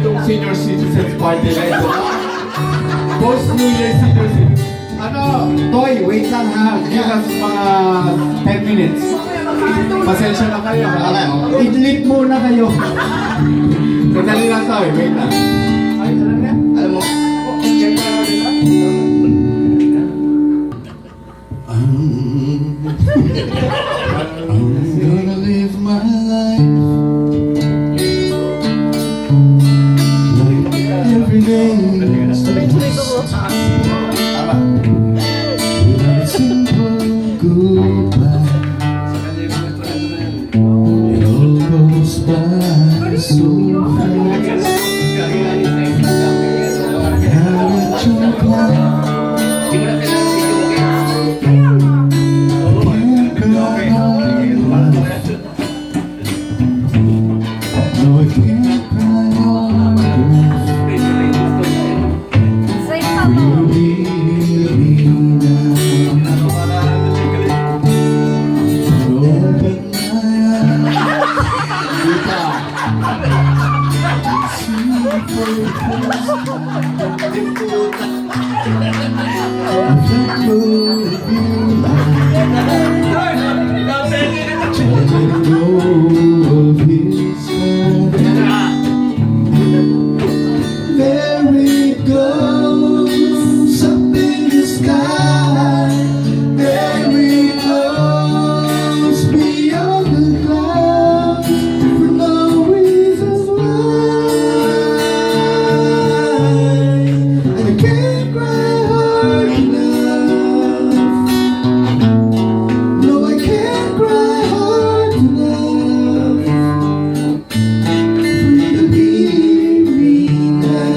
itong senior citizens party na ito. Post New Year senior citizens. Ano, Toy, wait lang ha. Give us mga 10 minutes. Pasensya na kayo. Idlip muna kayo. Sandali lang, Toy. Wait lang. Ay, alam niya? Alam mo? I'm gonna live my life like every day with a simple goodbye. It all goes by so fast. Gotta jump on. No, I can't cry on really now. Open my There it goes, up in the sky. There it goes, beyond the clouds, for no reason why. And I can't cry hard enough. No, I can't cry hard enough for you to be me now.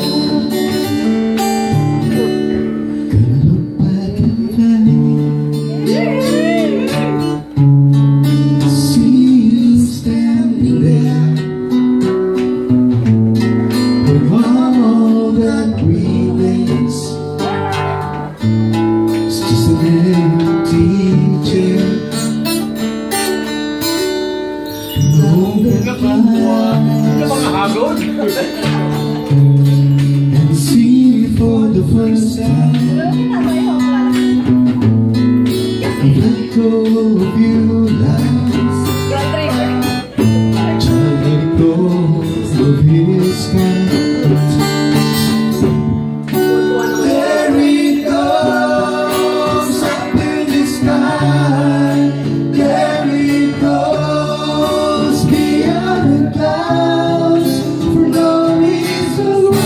Gonna look back and see you standing there, but all that remains is just an empty chair. And see for the first time, let go of you last. Try let go of his hand. There it goes, up in the sky. There it goes, beyond the clouds, for no reason why.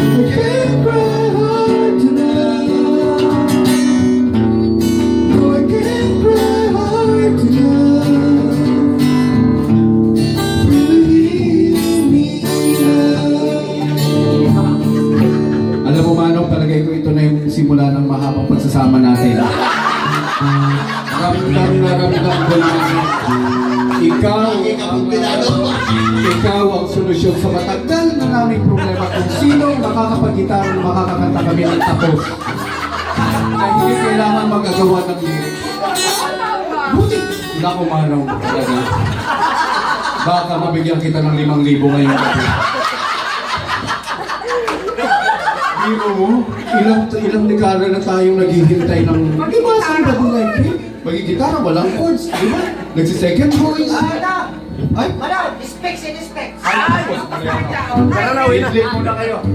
I can't cry hard enough. No, I can't cry hard enough. Believe me now. Alam mo, Manong, palagay ko ito na yung simula ng mahabang pagsasama natin. Nararamdaman ko na ikaw ang solusyon sa matagal na naming problema kung sino makakapag-gitara na makakakanta kami ng tapos. Na hindi kailangan magagawa ng lyrics. Buti! Naku, Manong, talaga. Baka mabigyan kita ng 5,000 ngayong gabi. Biro mo, ilang dekada na tayong naghihintay ng mag-iwasan na like magigitara, walang chords, di ba? Nagsi-second voice. Ay! Madam, specs and specs. Tara na, wait. Flip muna kayo.